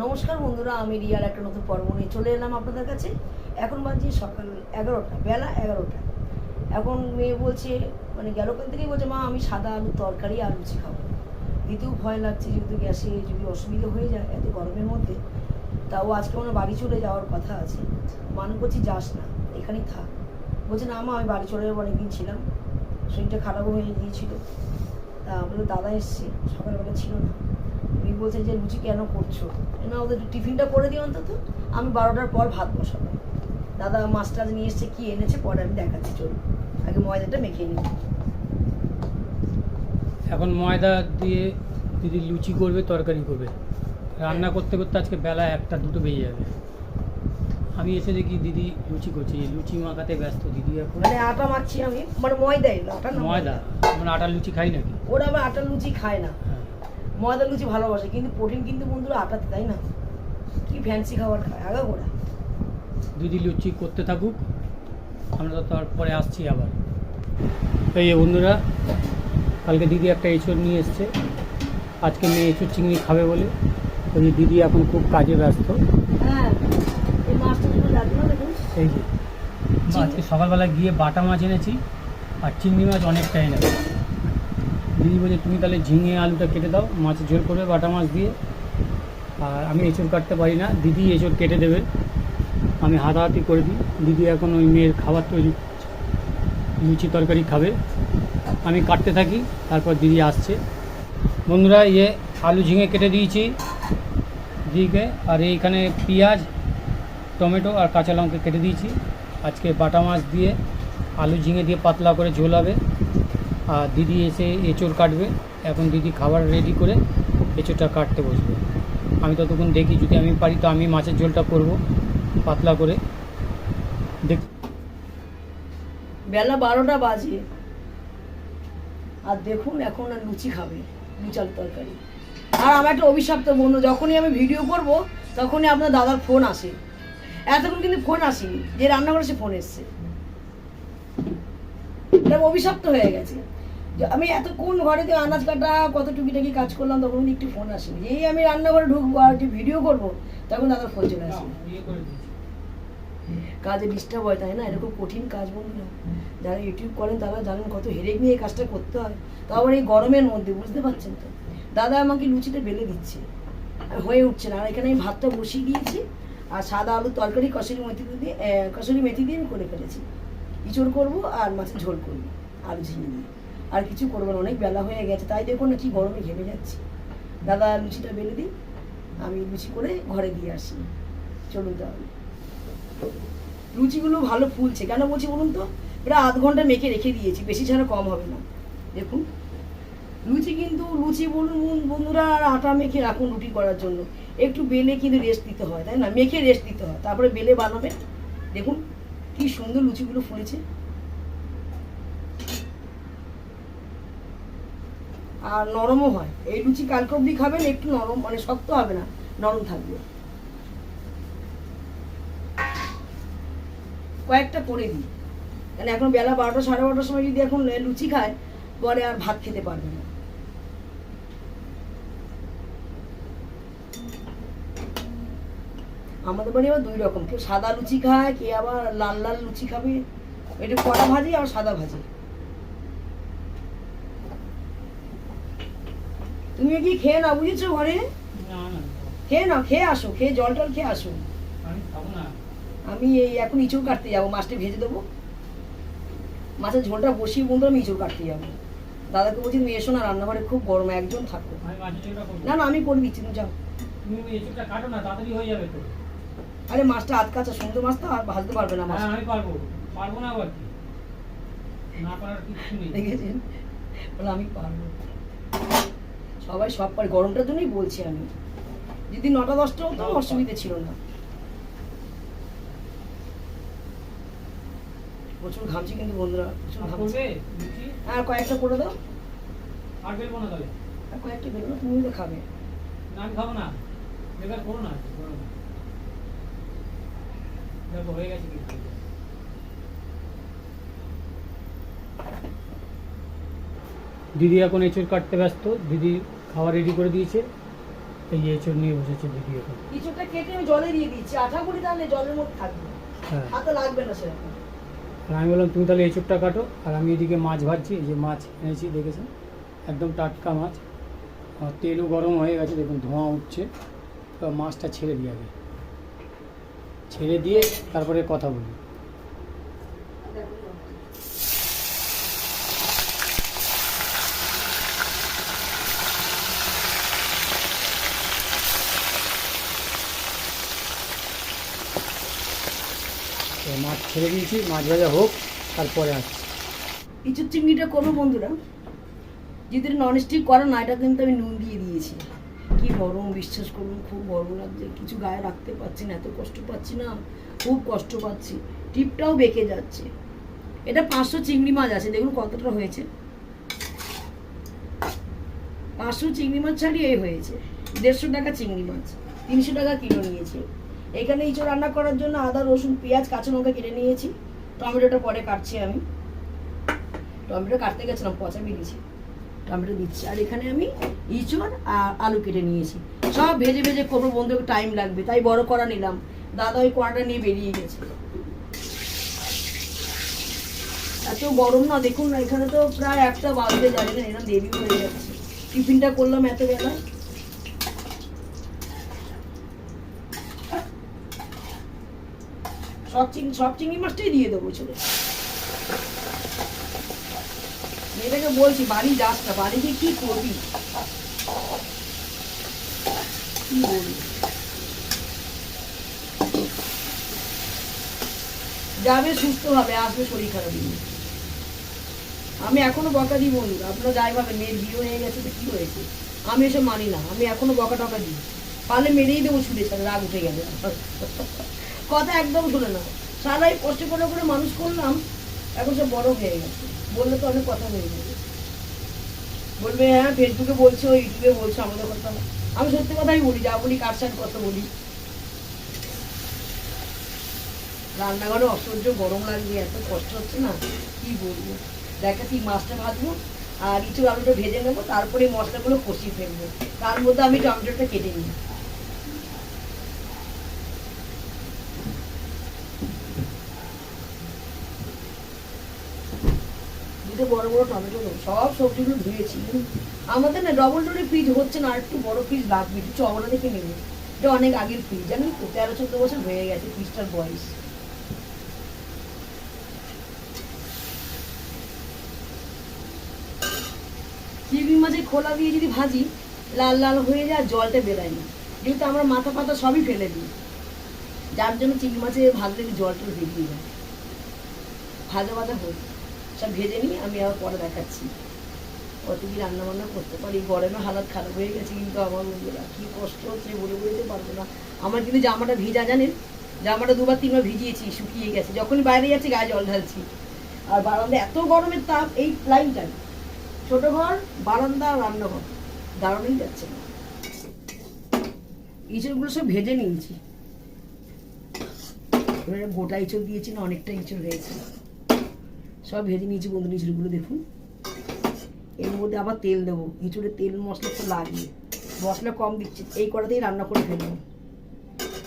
নমস্কার বন্ধুরা, আমি রিয়ার একটা নতুন পর্ব নিয়ে চলে এলাম আপনাদের কাছে। এখন বাজে সকাল 11টা, বেলা 11টা। এখন মেয়ে বলছে, মানে গেল ওখান থেকেই বলছে, মা আমি সাদা আলুর তরকারি আর লুচি খাবো। দিতেও ভয় লাগছে, যেহেতু গ্যাসে যদি অসুবিধা হয়ে যায় এত গরমের মধ্যে। তাও আজকে আমার বাড়ি চলে যাওয়ার কথা আছে। মনে করছি যাস না, এখানেই থাক। বলছে না মা, আমি বাড়ি চলে যাবো, অনেকদিন ছিলাম, শরীরটা খারাপও হয়ে গিয়েছিল। তা আমাদের দাদা এসছে, সকালবেলা ছিল না। উনি বলছেন যে লুচি কেন করছো, না ওদের টিফিনটা করে দিই অন্তত, আমি 12টার পর ভাত বসাবো। দাদা মাছ টাছ নিয়ে এসছে, কি এনেছে পরে আমি দেখাচ্ছি, চলুন আগে ময়দাটা মেখে নিই। এখন ময়দা দিয়ে দিদি লুচি করবে, তরকারি করবে। রান্না করতে করতে আজকে বেলা 1টা 2টো বেজে যাবে। আমি এসে দেখি দিদি লুচি করছে, লুচি মাখাতে ব্যস্ত দিদি এখন। মানে আটা মাখছি আমি, মানে ময়দা এলো, আটা না ময়দা। আমরা আটার লুচি খাই নাকি? ওরা আবার আটার লুচি খায় না, হ্যাঁ। ময়দা লুচি ভালোবাসে, কিন্তু প্রোটিন কিন্তু বন্ধুরা আটাতে, তাই না? কি ফ্যান্সি খাবার খায় আগা ওরা। দিদি লুচি করতে থাকুক, আমরা তো তারপরে আসছি আবার। এই যে বন্ধুরা, কালকে দিদি একটা এঁচড় নিয়ে এসছে, আজকে মেয়ে এঁচড় চিংড়ি খাবে বলে ওই যে দিদি এখন খুব কাজে ব্যস্ত। হ্যাঁ, এই মাছটা যেগুলো লাগবে না, দেখুন এই যে আজকে সকালবেলা গিয়ে বাটা মাছ এনেছি আর চিংড়ি মাছ অনেকটা এনেছি। দিদি বলছে তুমি তাহলে ঝিঙে আলুটা কেটে দাও, মাছের ঝোল করবে বাটা মাছ দিয়ে। আর আমি এঁচড় কাটতে পারি না, দিদি এঁচড় কেটে দেবে, আমি হাতাহাতি করে দিই। দিদি এখন ওই মেয়ের খাবার তৈরি, লুচি তরকারি খাবে, আমি কাটতে থাকি, তারপর দিদি আসছে। বন্ধুরা ইয়ে আলু ঝিঙে কেটে দিয়েছি দিদিকে, আর এইখানে পেঁয়াজ টমেটো আর কাঁচা লঙ্কা কেটে দিয়েছি। আজকে বাটা মাছ দিয়ে আলু ঝিঙে দিয়ে পাতলা করে ঝোল হবে। আর দিদি এসে এঁচড় কাটবে, এখন দিদি খাবার রেডি করে এঁচড়টা কাটতে বসবে। আমি ততক্ষণ দেখি, যদি আমি পারি তো আমি মাছের ঝোলটা করব পাতলা করে। দেখ, বেলা 12টা বাজে, আর দেখুন এখন আর লুচি খাবে, লুচার তরকারি। আর আমার একটা অভিশপ্ত বন্ধু, যখনই আমি ভিডিও করব তখনই আপনার দাদার ফোন আসে। এতক্ষণ কিন্তু ফোন আসেনি, যে রান্না করে সে ফোন এসছে। এটা অভিশপ্ত হয়ে গেছে। যে আমি এতক্ষণ ঘরেতে আনাজ কাটা কত টুকিটাকি কাজ করলাম, তখন একটু ফোন আসেনি। যেই আমি রান্নাঘরে ঢুকবো আর যে ভিডিও করবো, তখন দাদার ফোন চলে আসে। কাজে ডিস্টার্ব হয়, তাই না? এরকম কঠিন কাজ বন্ধুরা, যারা ইউটিউব করেন তারা জানেন কত হেরেক নিয়ে এই কাজটা করতে হয়, তাও আবার এই গরমের মধ্যে, বুঝতে পারছেন তো? দাদা আমাকে লুচিটা বেলে দিচ্ছে, আর হয়ে উঠছে না। আর এখানে আমি ভাতটা বসিয়ে দিয়েছি, আর সাদা আলুর তরকারি কসুরি মেথি দিয়ে আমি করে ফেলেছি। ইঁচড় করবো আর মাছের ঝোল করবো আলু ঝিঙে দিয়ে, আর কিছু করবো না, অনেক বেলা হয়ে গেছে। তাই দেখুন না কি গরমে ঘেমে যাচ্ছি। দাদা লুচিটা বেলে দিই, আমি লুচি করে ঘরে দিয়ে আসি। চলুন তাহলে। লুচিগুলো ভালো ফুলছে, কেন বলছি বলুন তো? প্রায় আধ ঘন্টা মেখে রেখে দিয়েছি, বেশি ছাড়া কম হবে না। দেখুন লুচি, কিন্তু লুচি বলুন বন্ধুরা, আর আটা মেখে রাখুন রুটি করার জন্য, একটু বেলে কিন্তু রেস্ট দিতে হয়, তাই না? মেখে রেস্ট দিতে হয়, তারপরে বেলে বানাবে। দেখুন কি সুন্দর লুচিগুলো ফুলেছে, আর নরমও হয়। এই লুচি কালকে অবধি খাবেন, একটু নরম, মানে শক্ত হবে না, নরম থাকবে। কয়েকটা করে দিই, কারণ এখন বেলা 12টা 12:30টার সময় যদি এখন লুচি খায়, পরে আর ভাত খেতে পারবে না। আমাদের বাড়ি আবার 2 রকম, কেউ সাদা লুচি খায়, কে আবার লাল লাল লুচি খাবে। এটা কড়া ভাজি আর সাদা ভাজি। তুমি কি খেয়ে না, বুঝেছো? ঘরে খেয়ে নাও, খেয়ে আসো, খেয়ে জল টল খেয়ে আসো। আমি এই এখন ইঁচড় কাটতে যাবো, মাছটা ভেজে দেবো, মাছের ঝোলটা বসিয়ে বন্ধুরা আমি ইঁচড় কাটতে যাবো। দাদাকে বলছি তুমি এসো না, রান্নাঘরে খুব গরম, একজন থাকো। না না, আমি করে দিচ্ছি, তুমি যাও। আরে মাছটা আটকাচ্ছে, সুন্দর মাছ তো, আর ভাজতে পারবে না মাছ। দেখেছেন, বলে আমি পারবো। সবাই সব পারে, গরমটার জন্যই বলছি আমি। যদি 9টা 10টা হতো অসুবিধা ছিল না। প্রচুর ঘামছি কিন্তু বন্ধুরা, প্রচুর ঘামছি। হ্যাঁ কয়েকটা করে দাও, আর বেলবো না তাহলে, আর কয়েকটা বেলবো, তুমি তো খাবে না। আমি খাবো না, বেকার করো না, দেখো হয়ে গেছে কি। দিদি এখন এঁচড় কাটতে ব্যস্ত, দিদি খাবার রেডি করে দিয়েছে। এই এঁচড় নিয়ে বসেছে ভিডিও করে। কিছুটা কেটে আমি জলে দিয়ে দিচ্ছি, আঠাগুলি তাহলে জলের মধ্যে থাকবে, হ্যাঁ, হাতে লাগবে না সেরকম। আর আমি বললাম তুমি তাহলে এঁচড়টা কাটো, আর আমি এদিকে মাছ ভাজছি। এই যে মাছ এনেছি দেখেছেন, একদম টাটকা মাছ, আর তেলও গরম হয়ে গেছে, দেখুন ধোঁয়া উঠছে। তো মাছটা ছেড়ে দিই আগে, ছেড়ে দিয়ে তারপরে কথা বলি। তো মাছ ছেড়ে দিয়েছি, মাছ ভাজা হোক, তারপরে আসছি। ইঁচুর চিংড়িটা করবো বন্ধুরা, যদি ননস্টিক করো না, এটা কিন্তু আমি নুন দিয়ে দিয়েছি। কি গরম, বিশ্বাস করুন খুব গরম লাগছে, কিছু গায়ে রাখতে পারছি না, এত কষ্ট পাচ্ছি না, খুব কষ্ট পাচ্ছি, টিপটাও বেঁকে যাচ্ছে। এটা 500 চিংড়ি মাছ আছে, দেখুন কতটা হয়েছে। 500 চিংড়ি মাছ ছাড়িয়ে এই হয়েছে 150 টাকা চিংড়ি মাছ, 300 টাকা কিলো নিয়েছে। এখানে ইঁচড় রান্না করার জন্য আদা রসুন পেঁয়াজ কাঁচা লঙ্কা কেটে নিয়েছি, টমেটোটা পরে কাটছি আমি। টমেটো কাটতে গেছিলাম, পচা বেরিয়েছি, টমেটো দিচ্ছি। আর এখানে আমি ইঁচড় আর আলু কেটে নিয়েছি, সব ভেজে ভেজে করবো বন্ধু, টাইম লাগবে, তাই বড় কড়া নিলাম। দাদা ওই কড়াটা নিয়ে বেরিয়ে গেছে। এত গরম না, দেখুন না, এখানে তো প্রায় 1টা বাজতে যাবে না, এরকম দেরি হয়ে যাচ্ছে। টিফিনটা করলাম এত বেলায়। সব চিংড়ি মাছটাই দিয়ে দেবো ছেলে। মেয়েটাকে বলছি বাড়ি যাস না, বাড়ি গিয়ে কি করবি, কি বলবি। যাবে সুস্থ হবে, আসবে শরীর খারাপ নিয়ে। আমি এখনো বকা দিই বন্ধুরা, আপনারা যাই ভাবেন মেয়ের বিয়ে হয়ে গেছে তো কি হয়েছে, আমি এসব মানি না, আমি এখনো বকা টকা দিই, পারলে মেরেই দেবো ছুটে ছাড়ে, রাগ উঠে গেলে। কথা একদম শুনে না, সারাই কষ্ট করে করে মানুষ করলাম, এখন সব বড় হয়ে গেছে, বললে তো অনেক কথা হয়ে যাবে। বলবে হ্যাঁ ফেসবুকে বলছো, ইউটিউবে বলছো, আমাদের কথা। আমি সত্যি কথাই বলি, যা বলি কার সাথে কথা বলি। রান্নাঘরে অসহ্য গরম লাগবে, এত কষ্ট হচ্ছে না, কি বলবো। দেখাচ্ছি, মাছটা ভাজবো আর ইঁচড় আলুটা ভেজে নেবো, তারপরে মশলাগুলো কষিয়ে ফেলবো, তার মধ্যে আমি টমেটোটা কেটে নিই। দুটো বড় বড় টমেটো দেবো, সব সবজিগুলো ধুয়েছি। আমাদের না ডবল ডোরে ফ্রিজ হচ্ছে না, আর একটু বড় ফ্রিজ লাগবে, একটু চওড়া দেখে নেবো। এটা অনেক আগের ফ্রিজ, জানেন তো, 13-14 বছর হয়ে গেছে ফ্রিজটার বয়স। চিংড়ি মাছের খোলা দিয়ে যদি ভাজি, লাল লাল হয়ে যায়, জলটা বেরোয় না, যেহেতু আমরা মাথা পাতা সবই ফেলে দিই, যার জন্য চিংড়ি মাছে ভাজলে জলটা বেরিয়ে যায়। ভাজা ভাজা হোক, সব ভেজে নিই, আমি আবার পরে দেখাচ্ছি কত কি রান্না বান্না করতে পারি। গরমে হালাত খারাপ হয়ে গেছে কিন্তু আমার বন্ধুরা, কি কষ্ট হচ্ছে বলে বলতে পারবো না। আমার কিন্তু জামাটা ভিজা, জানেন, জামাটা 2-3 বার ভিজিয়েছি, শুকিয়ে গেছে, যখনই বাইরে যাচ্ছি গায়ে জল ঢালছি। আর বারান্দা এত গরমের তাপ, এই লাইনটাই, ছোট ঘর, বারান্দা, রান্নাঘর, দাঁড়ানোই যাচ্ছে না। ইঁচড়গুলো সব ভেজে নিয়েছি, এবারে গোটা ইঁচড় দিয়েছি না, অনেকটা ইঁচড় হয়েছে, সব ভেজে নিয়েছি বন্ধু। ইঁচড়গুলো দেখুন, এর মধ্যে আবার তেল দেবো, ইঁচড়ে তেল মশলা তো লাগিয়ে, মশলা কম দিচ্ছি, এই কড়াতেই রান্না করে ফেলবো।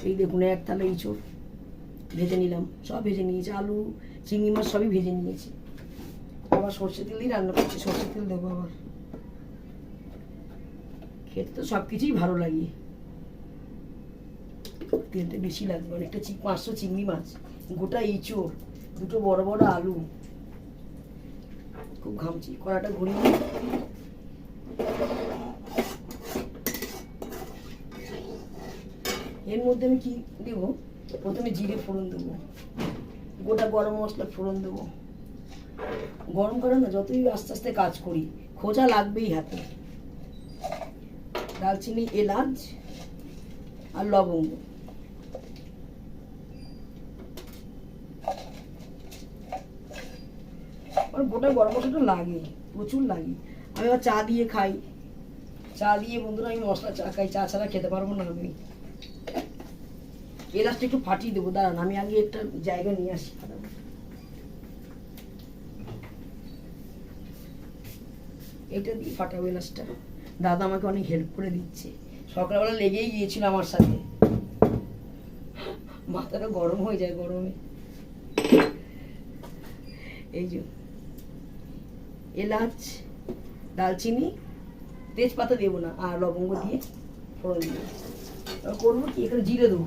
এই দেখুন 1 থালা ইঁচড় ভেজে নিলাম, সব ভেজে নিয়েছি, আলু চিংড়ি মাছ সবই ভেজে নিয়েছি। আবার সর্ষে তেল দিয়ে রান্না করছি, সর্ষে তেল দেবো আবার, খেতে তো সব কিছুই ভালো লাগে, তেলটা বেশি লাগবে অনেকটা। 500 চিংড়ি মাছ, গোটা ইঁচড়, 2টো বড় বড় আলু, খুব ঘামছি, কড়াটা ঘুরিয়ে। এর মধ্যে আমি কি দেবো, প্রথমে জিরে ফোড়ন দেবো, গোটা গরম মশলা ফোড়ন দেবো। গরম করে না, যতই আস্তে আস্তে কাজ করি, খোঁজা লাগবেই হাতে। দালচিনি, এলাচ আর লবঙ্গ, আর গোটা গরম মশলাটা লাগে, প্রচুর লাগে। আমি আবার চা দিয়ে খাই, চা দিয়ে বন্ধুরা আমি মশলা চা খাই, চা ছাড়া খেতে পারবো না আমি। এলাচটা একটু ফাটিয়ে দেবো, দাঁড়ান আমি আগে একটা জায়গা নিয়ে আসি। এটা দিয়ে ফাটাবো এলাচটা, দাদা আমাকে অনেক হেল্প করে দিচ্ছে, সকালবেলা লেগেই গিয়েছিল আমার সাথে, মাথাটা গরম হয়ে যায় গরমে। এই যে এলাচ, দালচিনি, তেজপাতা দেবো না, আর লবঙ্গ দিয়ে ফোড়ন দিয়ে করবো কি, এখানে জিরে দেবো।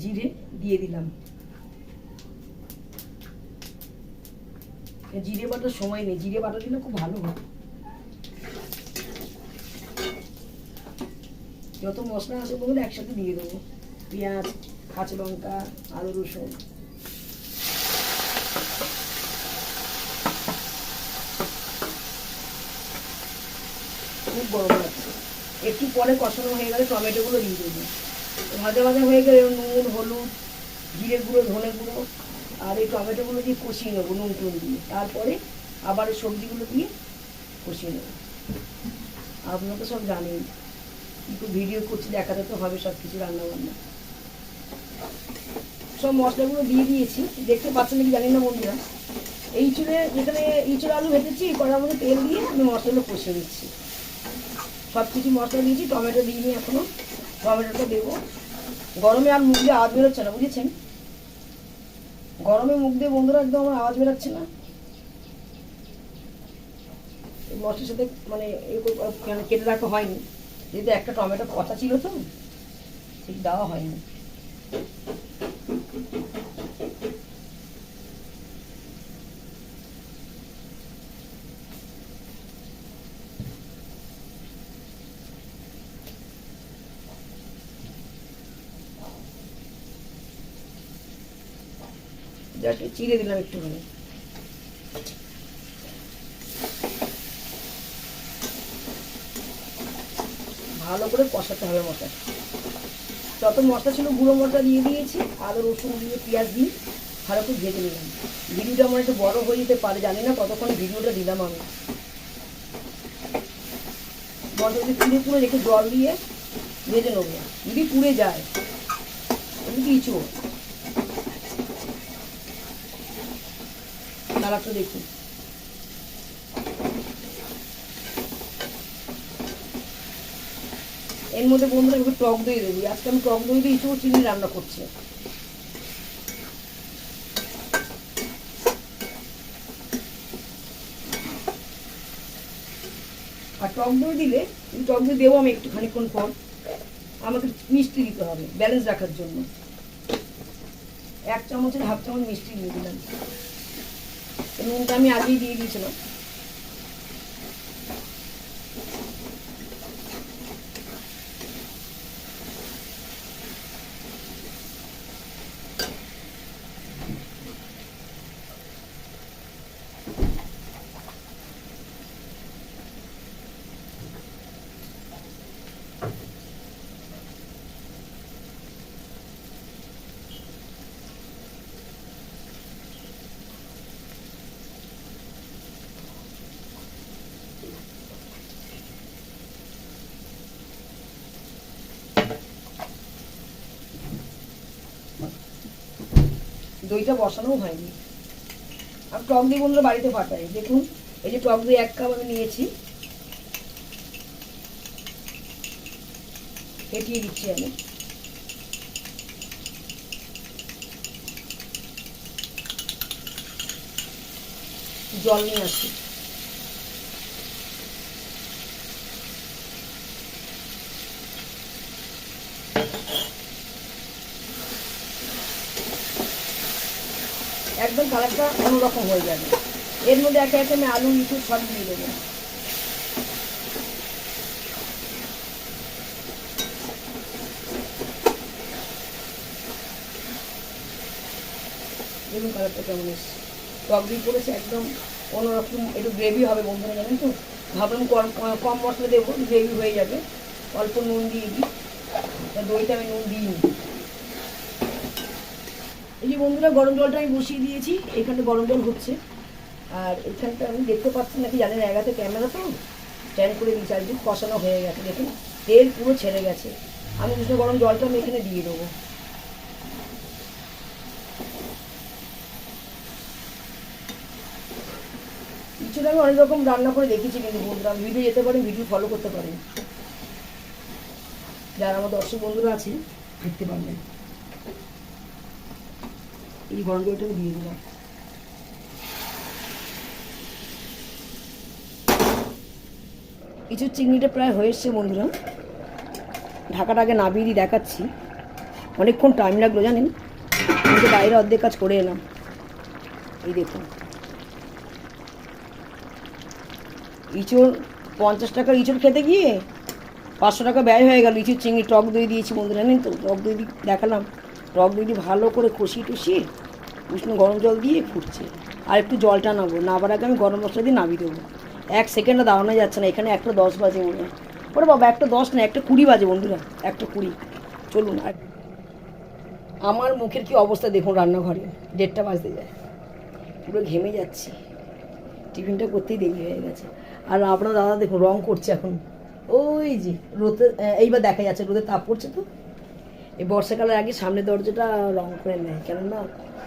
জিরে দিয়ে দিলাম। জিরে বাটার সময় নেই, জিরে বাটা দিলে খুব ভালো হয়। যত মশলা আছে বলুন একসাথে দিয়ে দেবো, পেঁয়াজ, কাঁচা লঙ্কা, আলু, রসুন। খুব গরম লাগছে। একটু পরে কষানো হয়ে গেলে টমেটোগুলো দিয়ে দেবো। ভাজা ভাজা হয়ে গেলে নুন, হলুদ, জিরে গুঁড়ো, ধনে গুঁড়ো আর এই টমেটোগুলো দিয়ে কষিয়ে নেবো নুন টুন দিয়ে। তারপরে আবার এই সবজিগুলো দিয়ে কষিয়ে নেবো। আপনারা তো সব জানেন, একটু ভিডিও করছি, দেখাতে তো হবে সব কিছু রান্নাবান্না। সব মশলাগুলো দিয়ে দিয়েছি, দেখতে পাচ্ছেন নাকি জানি না বন্ধুরা। এই চুলে যেখানে ইঁচড় আলু ভেজেছি, কড়ার মধ্যে তেল দিয়ে আমি মশলাগুলো কষিয়ে নিচ্ছি। সব কিছু মশলা দিয়েছি, টমেটো দিইনি এখনো, টমেটোটা দেবো। গরমে আর মুখ দিয়ে আওয়াজ বেরোচ্ছে না, বুঝেছেন? গরমে মুখ দিয়ে বন্ধুরা একদম আমার আওয়াজ বেরোচ্ছে না। মশলার সাথে মানে কেটে রাখা হয়নি, যেহেতু একটা টমেটো কথা ছিল তো ঠিক দেওয়া হয়নি। জাস্ট চিড়ে দিলাম একটুখানি। ভালো করে কষাতে হবে মশলা। যত মশলা ছিল গুঁড়ো মশলা দিয়ে দিয়েছি, আদা রসুন দিয়ে পেঁয়াজ দিয়ে ভালো করে ভেজে নিলাম। ভিডিওটা আমার একটু বড় হয়ে যেতে পারে, জানি না কতক্ষণ ভিডিওটা দিলাম আমি। মশলা দিয়ে পুড়ে পুড়ে রেখে জল দিয়ে ভেজে নেবো, যদি পুড়ে যায় এমনি কিছু। কালারটা দেখুন। এর মধ্যে বন্ধুরা একটু টক দই দেবো। আজকে আমি টক দই দিয়ে ইঁচড় চিংড়ি রান্না করছি। আর টক দই দিলে, টক দই দেবো আমি একটু খানিক্ষণ পর, আমাকে মিষ্টি দিতে হবে ব্যালেন্স রাখার জন্য। 1 চামচের হাফ চামচ মিষ্টি দিয়ে দিলাম। নুনটা আমি আগেই দিয়ে দিয়েছিলাম। দইটা বসানোও হয়নি। আর টক দই বন্ধুরা বাড়িতে ফাটাই। দেখুন এই যে টক দই 1 কাপ আমি নিয়েছি, ফেটিয়ে দিচ্ছি আমি। জল নিয়ে আসছি। একদম কালারটা অন্যরকম হয়ে যাবে। এর মধ্যে একে একে আমি আলু ইঁচড় সব দিয়ে দেবো। দেখুন কালারটা কেমন এসছে। টক দই পড়েছে, একদম অন্যরকম। একটু গ্রেভি হবে বন্ধুরা, জানেন তো। ভাবলাম কম মশলা দেবো, গ্রেভি হয়ে যাবে। অল্প নুন দিয়ে দিই, দইটা আমি নুন দিইনি। এই যে বন্ধুরা গরম জলটা আমি বসিয়ে দিয়েছি, এখানে গরম জল হচ্ছে। আর এখানটা আমি দেখতে পাচ্ছি নাকি জানেন, এগাতে ক্যামেরা তো স্ট্যান্ড করে দিই, চারিদিক কষানো হয়ে গেছে। দেখুন তেল পুরো ছেড়ে গেছে। আমি উষ্ণ গরম জলটা আমি এখানে দিয়ে দেবো। ইঁচড় আমি অনেক রকম রান্না করে দেখেছি, কিন্তু বন্ধুরা ভিডিও যেতে পারেন, ভিডিও ফলো করতে পারেন, যারা আমার দর্শক বন্ধুরা আছে দেখতে পারবেন। এই গরম জলটা দিয়ে দিলাম। কিছু চিংড়িটা প্রায় হয়ে এসছে বন্ধুরা, ঢাকাটা আগে নাবিয়ে দিয়ে দেখাচ্ছি। অনেকক্ষণ টাইম লাগলো জানেন, আমি তো বাইরে অর্ধেক কাজ করে এলাম। এই দেখুন ইঁচড় 50 টাকার ইঁচড় খেতে গিয়ে 500 টাকা ব্যয় হয়ে গেল। ইঁচড় চিংড়ি টক দই দিয়েছি বন্ধুরা, জানেন তো, টক দই দেখালাম। টক দই দিয়ে ভালো করে কষিয়ে টুষিয়ে উষ্ণ গরম জল দিয়ে ফুটছে। আর একটু জলটা নাবো, নাবার আগে আমি গরম মশলা দিয়ে নামিয়ে দেবো। 1 সেকেন্ডও দাঁড়ানো যাচ্ছে না। এখানে 1:10 বাজে মনে হয়। ওরে বাবা, 1:10 না, 1:20 বাজে বন্ধুরা, 1:20। চলুন। আর আমার মুখের কি অবস্থা দেখুন, রান্নাঘরে 1:30 বাজতে যায়, পুরো ঘেমে যাচ্ছি। টিফিনটা করতেই দেরি হয়ে গেছে। আর আপনার দাদা দেখুন রং করছে এখন, ওই যে রোদে, এইবার দেখা যাচ্ছে রোদে তাপ পড়ছে তো। এই বর্ষাকালের আগে সামনে দরজাটা রং করে নেয়, কেননা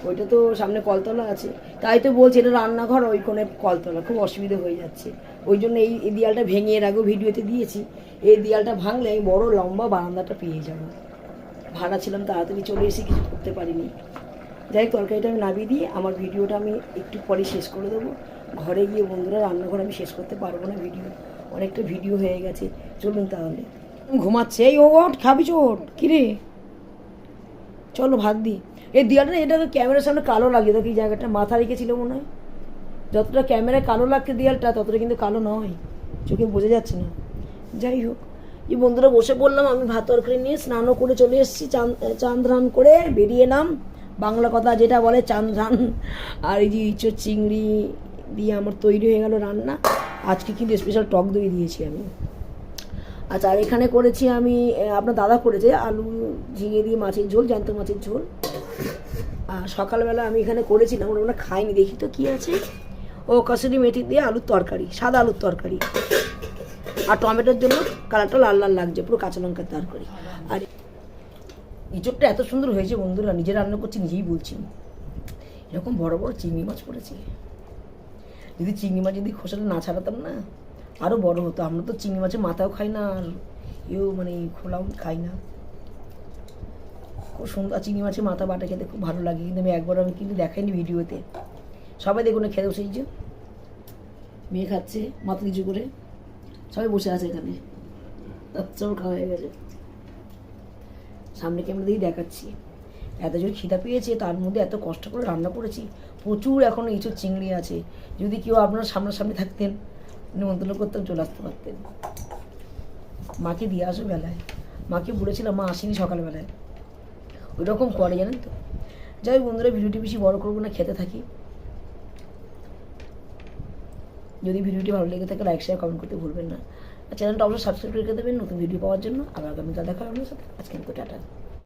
ওইটা তো সামনে কলতলা আছে। তাই তো বলছি এটা রান্নাঘর, ওই কোণে কলতলা, খুব অসুবিধা হয়ে যাচ্ছে। ওই জন্য এই দেয়ালটা ভেঙে, এর আগেও ভিডিওতে দিয়েছি, এই দেয়ালটা ভাঙলে আমি বড় লম্বা বারান্দাটা পেয়ে যাবো। ভাড়া ছিলাম, তাড়াতাড়ি চলে এসে কিছু করতে পারিনি। যাই, তরকারিটা আমি নামিয়ে দিয়ে আমার ভিডিওটা আমি একটু পরে শেষ করে দেবো। ঘরে গিয়ে বন্ধুরা রান্নাঘর আমি শেষ করতে পারবো না, ভিডিও অনেকটা ভিডিও হয়ে গেছে। চলুন তাহলে। ঘুমাচ্ছে, এই ওঠ, খাবি চোট কিরে, চলো ভাত দিই। এই দেয়ালটা, এটা তো ক্যামেরার সামনে কালো লাগে, দেখো এই জায়গাটা মাথা রেখেছিল মনে হয়। যতটা ক্যামেরায় কালো লাগছে দেয়ালটা, ততটা কিন্তু কালো নয়, চোখে বোঝা যাচ্ছে না। যাই হোক, এই বন্ধুরা বসে পড়লাম, আমি ভাত তরকারি নিয়ে স্নানও করে চলে এসেছি, চান ধান করে বেরিয়ে এলাম। বাংলা কথা যেটা বলে চান ধান। আর এই যে ইঁচড় চিংড়ি দিয়ে আমার তৈরি হয়ে গেল রান্না। আজকে কিন্তু স্পেশাল টক দই দিয়েছি আমি। আচ্ছা, আর এখানে করেছি আমি, আপনার দাদা করেছে আলু ঝিঙে দিয়ে মাছের ঝোল, জ্যান্ত মাছের ঝোল। আর সকালবেলা আমি এখানে করেছিলাম, ওরা খাইনি, দেখি তো কী আছে। ও কসুরি মেথি দিয়ে আলুর তরকারি, সাদা আলুর তরকারি। আর টমেটোর জন্য কালারটা লাল লাল লাগছে, পুরো কাঁচা লঙ্কার তরকারি। আর ইঁচড়টা এত সুন্দর হয়েছে বন্ধুরা, নিজে রান্না করছি নিজেই বলছি। এরকম বড় বড় চিংড়ি মাছ পড়েছে। যদি চিংড়ি মাছ যদি খোসাটা না ছাড়াতাম না, আরও বড় হতো। আমরা তো চিংড়ি মাছের মাথাও খাই না, আর মানে খোলাও খাই না। খুব সুন্দর চিংড়ি মাছের মাথা বাটা খেতে খুব ভালো লাগে, কিন্তু আমি কিন্তু দেখাইনি ভিডিওতে। সবাই দেখুন খেতে বসে, যে মেয়ে খাচ্ছে মাথা নিচু করে, সবাই বসে আছে এখানে, সব খাওয়া হয়ে গেছে। সামনে ক্যামেরা দিয়েই দেখাচ্ছি। এত জোর খিদা পেয়েছে, তার মধ্যে এত কষ্ট করে রান্না করেছি। প্রচুর এখনও ইঁচড় চিংড়ি আছে। যদি কেউ আপনারা সামনাসামনি থাকতেন, নিমন্ত্রণ করতেন, চলে আসতে পারতেন। মাকে দিয়ে আসো বেলায়। মাকে বলেছিলাম, মা আসেনি সকালবেলায়, ওই রকম করে জানেন তো। যাই বন্ধুরা, ভিডিওটি বেশি বড় করবো না, খেতে থাকি। যদি ভিডিওটি ভালো লেগে থাকে লাইক শেয়ার কমেন্ট করতে ভুলবেন না। আর চ্যানেলটা অবশ্যই সাবস্ক্রাইব করে দেবেন নতুন ভিডিও পাওয়ার জন্য। আবার আগামীকাল দেখা হবে আপনার সাথে। আজকে তো টাটা।